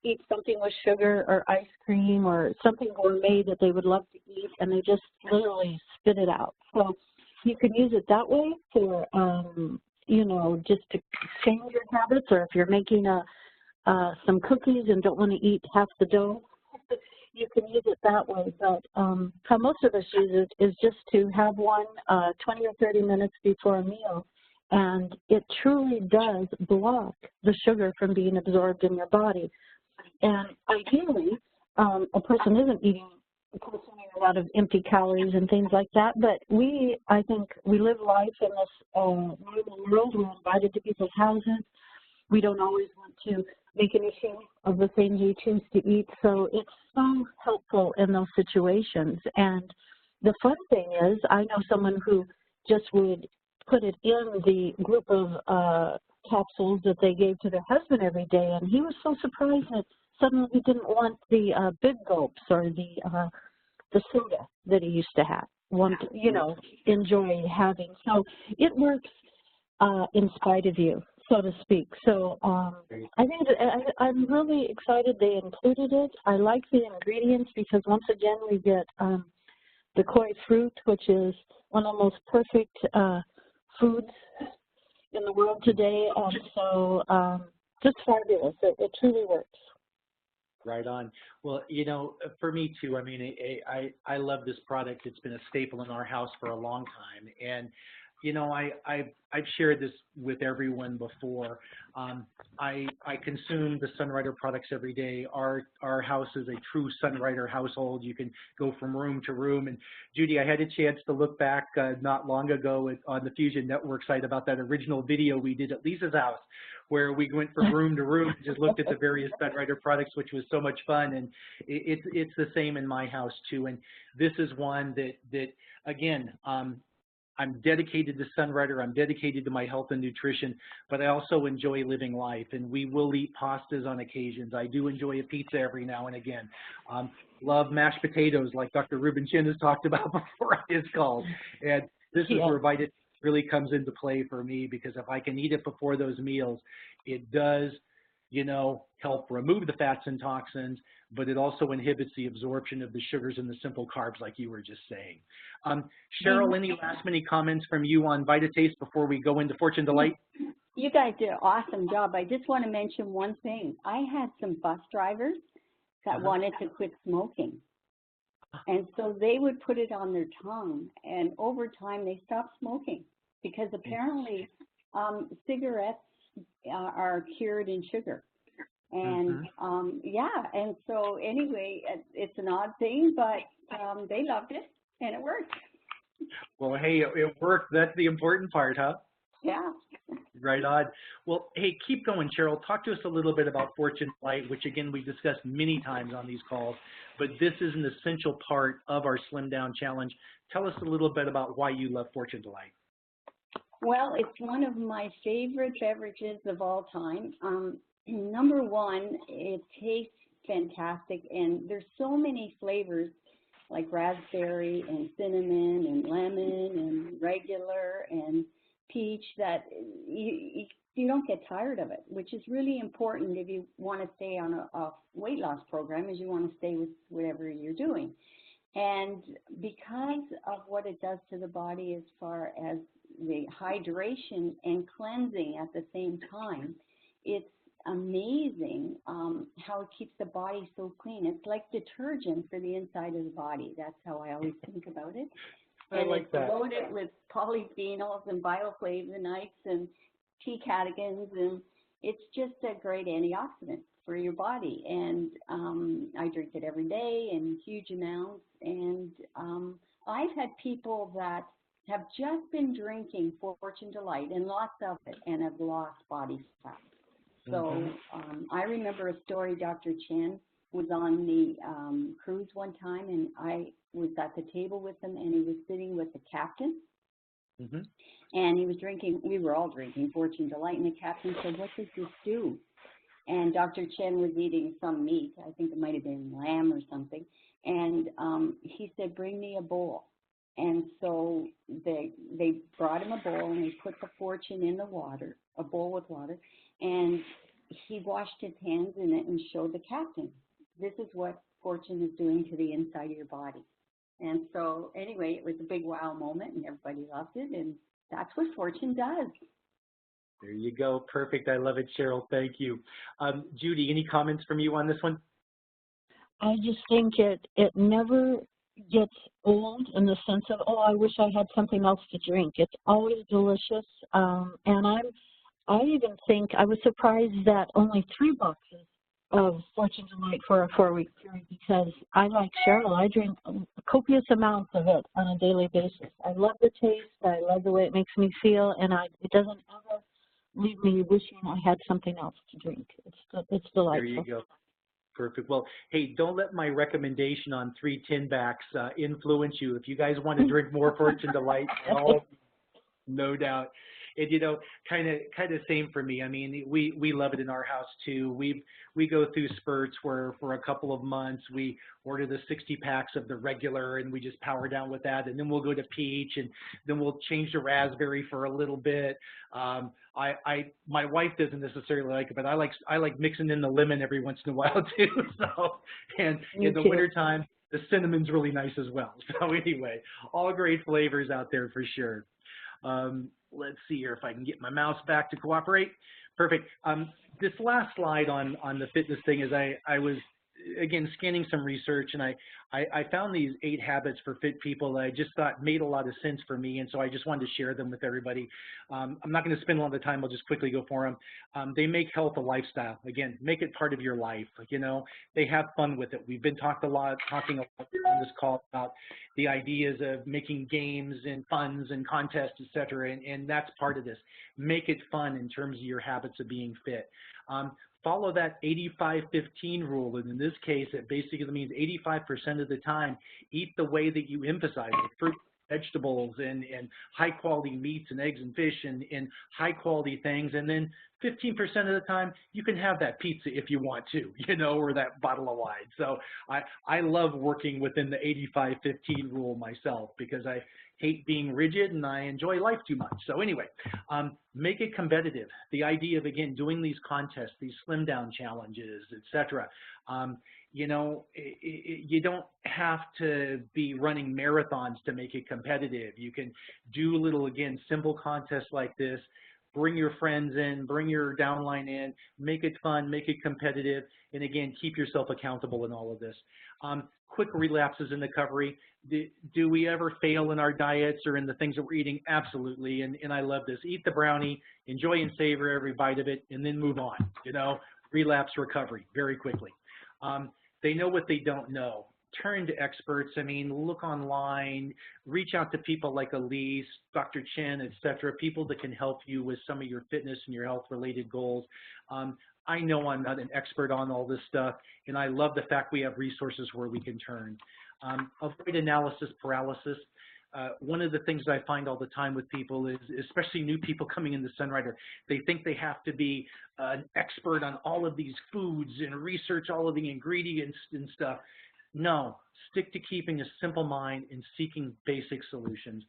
eat something with sugar or ice cream or something gourmet that they would love to eat, and they just literally spit it out. So you can use it that way for, you know, just to change your habits, or if you're making some cookies and don't want to eat half the dough, you can use it that way. But how most of us use it is just to have one 20 or 30 minutes before a meal, and it truly does block the sugar from being absorbed in your body. And ideally, a person isn't eating consuming a lot of empty calories and things like that, but I think we live life in this normal world. We're invited to people's houses. We don't always want to make an issue of the things we choose to eat, so it's so helpful in those situations. And the fun thing is, I know someone who just would put it in the group of capsules that they gave to their husband every day, and he was so surprised that suddenly he didn't want the big gulps or the the soda that he used to have, enjoy having. So it works in spite of you, so to speak. So I think I'm really excited they included it. I like the ingredients because once again we get the koi fruit, which is one of the most perfect foods in the world today. So just fabulous. It truly works. Right on. Well, for me too, I mean, I love this product. It's been a staple in our house for a long time. And, I've shared this with everyone before. I consume the Sunrider products every day. Our house is a true Sunrider household. You can go from room to room. And Judy, I had a chance to look back not long ago on the Fusion Network site about that original video we did at Lisa's house, where we went from room to room and just looked at the various Sunrider products, which was so much fun. And it's the same in my house too. And this is one that again, I'm dedicated to Sunrider. I'm dedicated to my health and nutrition, but I also enjoy living life. And we will eat pastas on occasions. I do enjoy a pizza every now and again. Love mashed potatoes, like Dr. Ruben Chin has talked about before on his calls. And this is where Vita really comes into play for me, because if I can eat it before those meals, it does, help remove the fats and toxins, but it also inhibits the absorption of the sugars and the simple carbs, like you were just saying. Cheryl, any last minute comments from you on VitaTaste before we go into Fortune Delight? You guys did an awesome job. I just want to mention one thing. I had some bus drivers that wanted to quit smoking. And so they would put it on their tongue, and over time they stopped smoking, because apparently cigarettes are cured in sugar. And and so anyway, it's an odd thing, but they loved it and it worked. Well, hey, it worked. That's the important part, huh? Yeah. Right on. Well, hey, keep going, Cheryl. Talk to us a little bit about Fortune Delight, which again we discussed many times on these calls, but this is an essential part of our Slim Down Challenge. Tell us a little bit about why you love Fortune Delight. Well, it's one of my favorite beverages of all time. Number one, it tastes fantastic, and there's so many flavors like raspberry and cinnamon and lemon and regular and peach that you don't get tired of it, which is really important if you want to stay on a weight loss program, as you want to stay with whatever you're doing. And because of what it does to the body as far as the hydration and cleansing at the same time, it's amazing how it keeps the body so clean. It's like detergent for the inside of the body. That's how I always think about it. And it's loaded with polyphenols and bioflavonoids and T-catechins, and it's just a great antioxidant for your body. And I drink it every day in huge amounts. And I've had people that have just been drinking Fortune Delight and lots of it and have lost body fat. So I remember a story. Dr. Chen was on the cruise one time, and I was at the table with him, and he was sitting with the captain. And he was drinking, we were all drinking Fortune Delight, and the captain said, "What does this do?" And Dr. Chen was eating some meat. I think it might have been lamb or something. And he said, "Bring me a bowl." And so they brought him a bowl, and they put the Fortune in the water, a bowl with water, and he washed his hands in it and showed the captain, "This is what Fortune is doing to the inside of your body." And so anyway, it was a big wow moment, and everybody loved it, and that's what Fortune does. There you go. Perfect. I love it, Cheryl. Thank you. Judy, any comments from you on this one? I just think it never gets old in the sense of, oh, I wish I had something else to drink. It's always delicious. And I even think I was surprised that only 3 boxes of Fortune Delight for a 4-week period, because I, like Cheryl, I drink copious amounts of it on a daily basis. I love the taste. I love the way it makes me feel, and it doesn't ever leave me wishing I had something else to drink. It's delightful. There you go. Perfect. Well, hey, don't let my recommendation on 3 tin-backs influence you. If you guys want to drink more Fortune Delight, no doubt. And you know, kind of same for me. I mean, we love it in our house too. We go through spurts where for a couple of months we order the 60 packs of the regular and we just power down with that, and then we'll go to peach, and then we'll change to raspberry for a little bit. My wife doesn't necessarily like it, but I like mixing in the lemon every once in a while too. So, and in the wintertime, the cinnamon's really nice as well. So anyway, all great flavors out there for sure. Let's see here if I can get my mouse back to cooperate. Perfect. This last slide on the fitness thing is I was, again, scanning some research, and I found these 8 habits for fit people that I just thought made a lot of sense for me, and so I just wanted to share them with everybody. I'm not going to spend a lot of time. I'll just quickly go for them. They make health a lifestyle. Again, make it part of your life. You know, they have fun with it. We've been talking a lot on this call about the ideas of making games and funs and contests, et cetera, and that's part of this. Make it fun in terms of your habits of being fit. Follow that 85-15 rule, and in this case, it basically means 85% of the time, eat the way that you emphasize it. Fruit, vegetables, and high-quality meats and eggs and fish and high-quality things, and then 15% of the time, you can have that pizza if you want to, you know, or that bottle of wine. So I love working within the 85-15 rule myself because I hate being rigid and I enjoy life too much. So anyway, make it competitive. The idea of, again, doing these contests, these slim down challenges, etc. You know, you don't have to be running marathons to make it competitive. You can do little, again, simple contests like this. Bring your friends in, bring your downline in, make it fun, make it competitive, and again, keep yourself accountable in all of this. Quick relapses in recovery. Do we ever fail in our diets or in the things that we're eating? Absolutely, and I love this. Eat the brownie, enjoy and savor every bite of it, and then move on. You know, relapse recovery very quickly. They know what they don't know. Turn to experts. I mean, look online, reach out to people like Elise, Dr. Chen, et cetera, people that can help you with some of your fitness and your health-related goals. I know I'm not an expert on all this stuff, and I love the fact we have resources where we can turn. Avoid analysis paralysis. One of the things that I find all the time with people is, especially new people coming into Sunrider, they think they have to be an expert on all of these foods and research all of the ingredients and stuff. No, stick to keeping a simple mind and seeking basic solutions.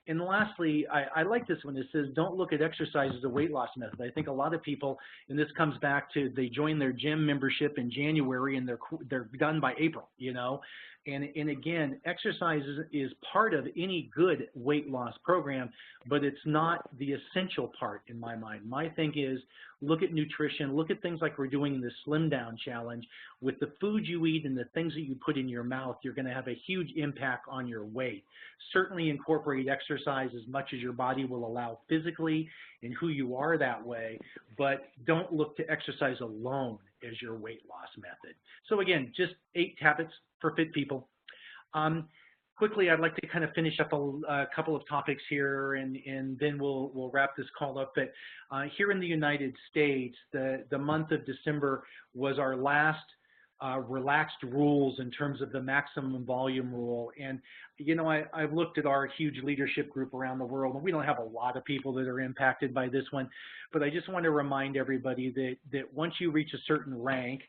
And lastly, I like this one. It says, don't look at exercise as a weight loss method. I think a lot of people, and this comes back to they join their gym membership in January and they're done by April, you know. And again, exercise is part of any good weight loss program, but it's not the essential part in my mind. My thing is, look at nutrition, look at things like we're doing in the Slim Down Challenge. With the food you eat and the things that you put in your mouth, you're going to have a huge impact on your weight. Certainly incorporate exercise as much as your body will allow physically and who you are that way, but don't look to exercise alone as your weight loss method. So again, just 8 habits for fit people. Quickly, I'd like to kind of finish up a couple of topics here, and then we'll wrap this call up. But here in the United States, the month of December was our last relaxed rules in terms of the maximum volume rule. And, you know, I've looked at our huge leadership group around the world, and we don't have a lot of people that are impacted by this one, but I just want to remind everybody that once you reach a certain rank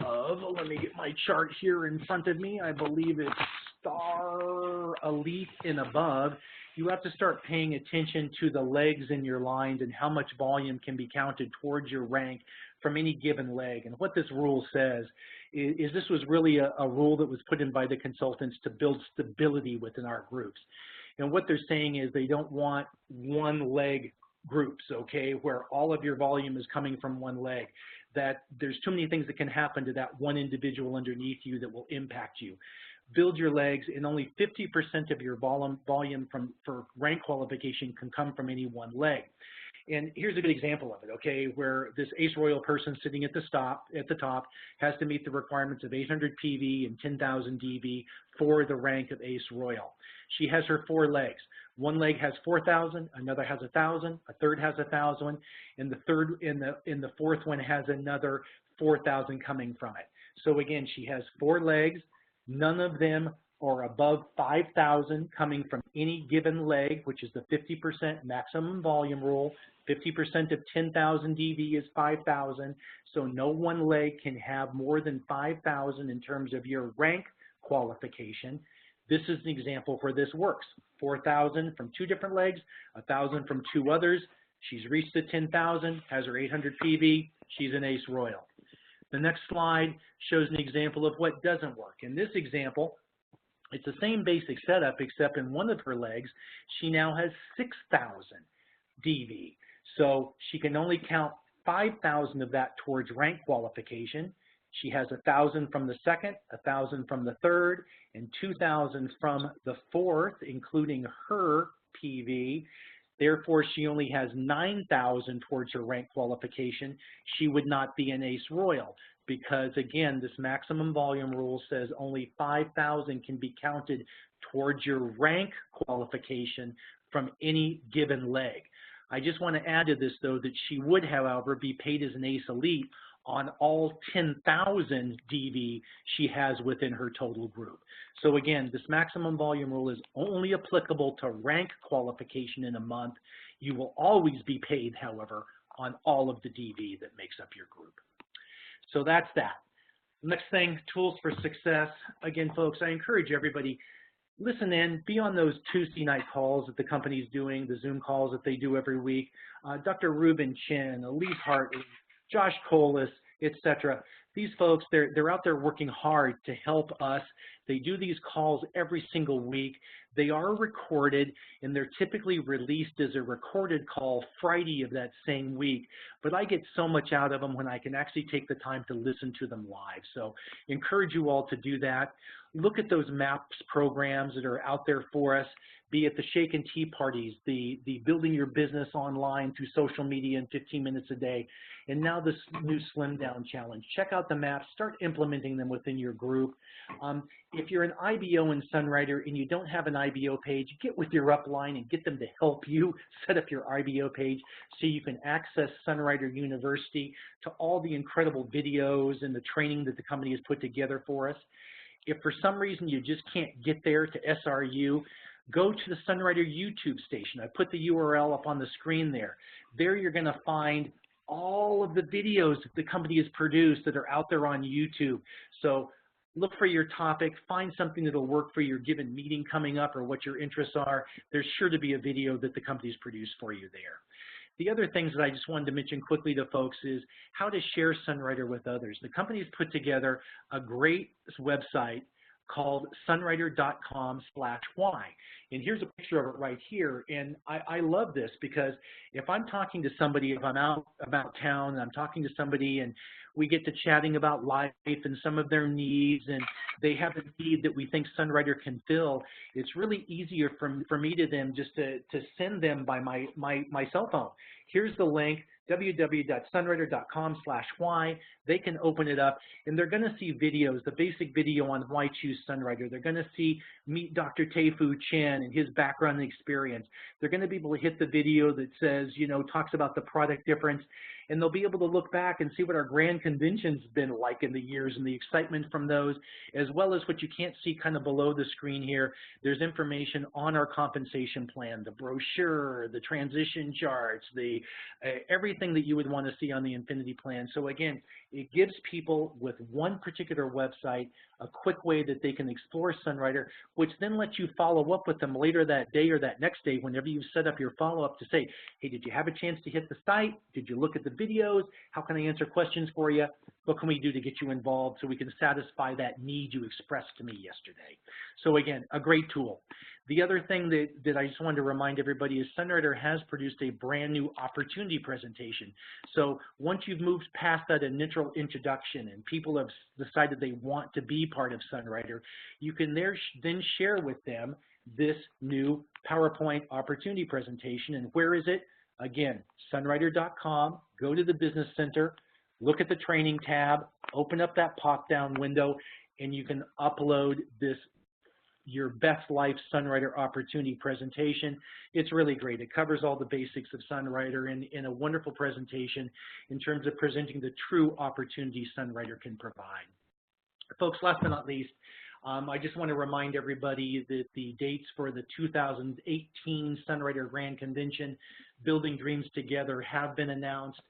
of, let me get my chart here in front of me, I believe it's Star Elite and above, you have to start paying attention to the legs in your lines and how much volume can be counted towards your rank from any given leg. And what this rule says is this was really a rule that was put in by the consultants to build stability within our groups. And what they're saying is they don't want one leg groups, okay, where all of your volume is coming from one leg, that there's too many things that can happen to that one individual underneath you that will impact you. Build your legs, and only 50% of your volume for rank qualification can come from any one leg. And here's a good example of it, okay, where this Ace Royal person sitting at the top has to meet the requirements of 800 PV and 10,000 DV for the rank of Ace Royal. She has her 4 legs. One leg has 4,000, another has 1,000, a third has 1,000, and the fourth one has another 4,000 coming from it. So again, she has 4 legs. None of them or above 5,000 coming from any given leg, which is the 50% maximum volume rule. 50% of 10,000 dV is 5,000, so no one leg can have more than 5,000 in terms of your rank qualification. This is an example where this works. 4,000 from 2 different legs, 1,000 from 2 others. She's reached the 10,000, has her 800 PV, she's an ACE Royal. The next slide shows an example of what doesn't work. In this example, it's the same basic setup, except in one of her legs, she now has 6,000 dV. So she can only count 5,000 of that towards rank qualification. She has 1,000 from the second, 1,000 from the third, and 2,000 from the fourth, including her PV. Therefore, she only has 9,000 towards her rank qualification. She would not be an ACE Royal because, again, this maximum volume rule says only 5,000 can be counted towards your rank qualification from any given leg. I just want to add to this, though, that she would, however, be paid as an ACE Elite on all 10,000 dV she has within her total group. So again, this maximum volume rule is only applicable to rank qualification in a month. You will always be paid, however, on all of the dV that makes up your group. So that's that. Next thing, tools for success. Again, folks, I encourage everybody, listen in, be on those Tuesday night calls that the company's doing, the Zoom calls that they do every week. Dr. Ruben Chin, Elise Hartley, Josh Colas, etc. These folks, they're out there working hard to help us. They do these calls every single week. They are recorded, and they're typically released as a recorded call Friday of that same week. But I get so much out of them when I can actually take the time to listen to them live. So encourage you all to do that. Look at those MAPS programs that are out there for us, be it the Shake and Tea parties, the building your business online through social media in 15 minutes a day, and now this new Slim Down Challenge. Check out the MAPS, start implementing them within your group. If you're an IBO in Sunrider and you don't have an IBO page, get with your upline and get them to help you set up your IBO page so you can access Sunrider University to all the incredible videos and the training that the company has put together for us. If for some reason you just can't get there to SRU, go to the Sunrider YouTube station. I put the URL up on the screen there. There you're going to find all of the videos that the company has produced that are out there on YouTube. So look for your topic, find something that'll work for your given meeting coming up or what your interests are. There's sure to be a video that the company's produced for you there. The other things that I just wanted to mention quickly to folks is how to share Sunrider with others. The company has put together a great website called sunrider.com/why. And here's a picture of it right here. And I love this because if I'm talking to somebody, if I'm out about town and I'm talking to somebody and we get to chatting about life and some of their needs and they have a need that we think Sunrider can fill, it's really easier for me to them just to send them by my cell phone. Here's the link, www.sunrider.com/why. They can open it up and they're going to see videos, the basic video on why choose Sunrider. They're going to see meet Dr. Tei-Fu Chen and his background and experience. They're going to be able to hit the video that says, you know, talks about the product difference, and they'll be able to look back and see what our grand convention's been like in the years and the excitement from those, as well as what you can't see kind of below the screen here. There's information on our compensation plan, the brochure, the transition charts, the everything that you would want to see on the Infinity plan. So again, it gives people with one particular website a quick way that they can explore Sunrider, which then lets you follow up with them later that day or that next day whenever you've set up your follow-up to say, hey, did you have a chance to hit the site? Did you look at the videos? How can I answer questions for you? What can we do to get you involved so we can satisfy that need you expressed to me yesterday? So again, a great tool. The other thing that I just wanted to remind everybody is Sunrider has produced a brand new opportunity presentation. So once you've moved past that initial introduction and people have decided they want to be part of Sunrider, you can then share with them this new PowerPoint opportunity presentation. And where is it? Again, sunrider.com, go to the Business Center, look at the training tab, open up that pop-down window, and you can upload this your best life Sunrider opportunity presentation. It's really great. It covers all the basics of Sunrider in a wonderful presentation in terms of presenting the true opportunity Sunrider can provide. Folks, last but not least, I just want to remind everybody that the dates for the 2018 Sunrider Grand Convention, Building Dreams Together, have been announced.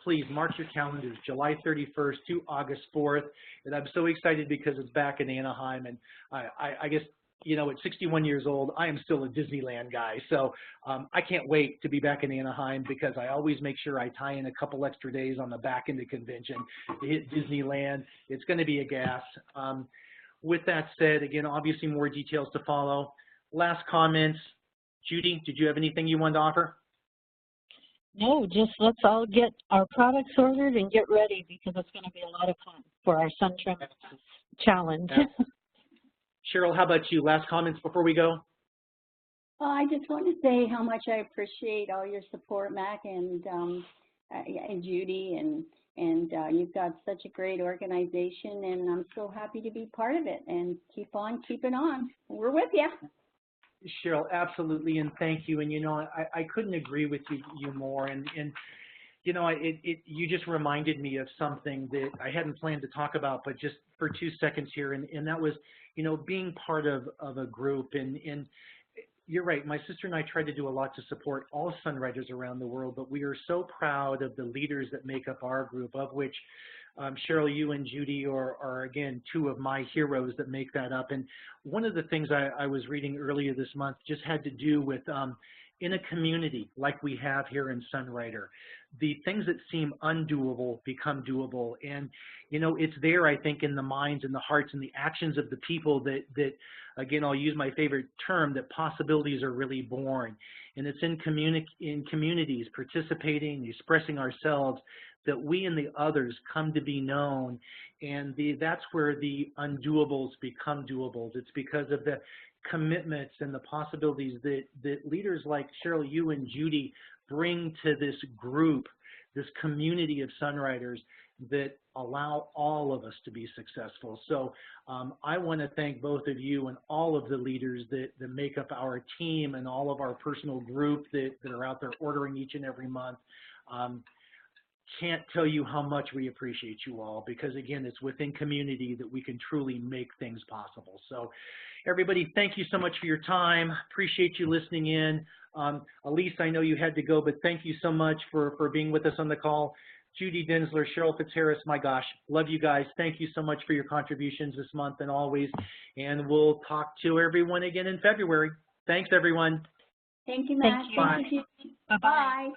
Please mark your calendars, July 31st to August 4th. And I'm so excited because it's back in Anaheim. And I guess, you know, at 61 years old, I am still a Disneyland guy. So I can't wait to be back in Anaheim because I always make sure I tie in a couple extra days on the back end of convention to hit Disneyland. It's going to be a gas. With that said, again, obviously more details to follow. Last comments. Judy, did you have anything you wanted to offer? No, just let's all get our products ordered and get ready because it's going to be a lot of fun for our Sun Trim Challenge. Cheryl, how about you? Last comments before we go? I just want to say how much I appreciate all your support, Mac, and Judy, and you've got such a great organization, and I'm so happy to be part of it, and keep on keeping on. We're with you. Cheryl, absolutely, and thank you. And, you know, I couldn't agree with you more. And you know, you just reminded me of something that I hadn't planned to talk about, but just for 2 seconds here, and that was, you know, being part of a group. And you're right, my sister and I tried to do a lot to support all Sunriders around the world, but we are so proud of the leaders that make up our group, of which Cheryl, you and Judy are again, two of my heroes that make that up. And one of the things I was reading earlier this month just had to do with in a community like we have here in Sunrider, the things that seem undoable become doable. And, you know, it's there, I think, in the minds and the hearts and the actions of the people that again, I'll use my favorite term, that possibilities are really born. And it's in communities, participating, expressing ourselves, that we and the others come to be known. And that's where the undoables become doables. It's because of the commitments and the possibilities that leaders like Cheryl, you and Judy bring to this group, this community of Sunriders that allow all of us to be successful. So I want to thank both of you and all of the leaders that make up our team and all of our personal group that are out there ordering each and every month. Can't tell you how much we appreciate you all, because again, it's within community that we can truly make things possible. So everybody, thank you so much for your time. Appreciate you listening in. Elise, I know you had to go, but thank you so much for being with us on the call. Judy Dinsler, Cheryl Fitzharris, my gosh, love you guys. Thank you so much for your contributions this month and always. And we'll talk to everyone again in February. Thanks, everyone. Thank you, Matt. Thank you. Thank you. Bye-bye. Bye.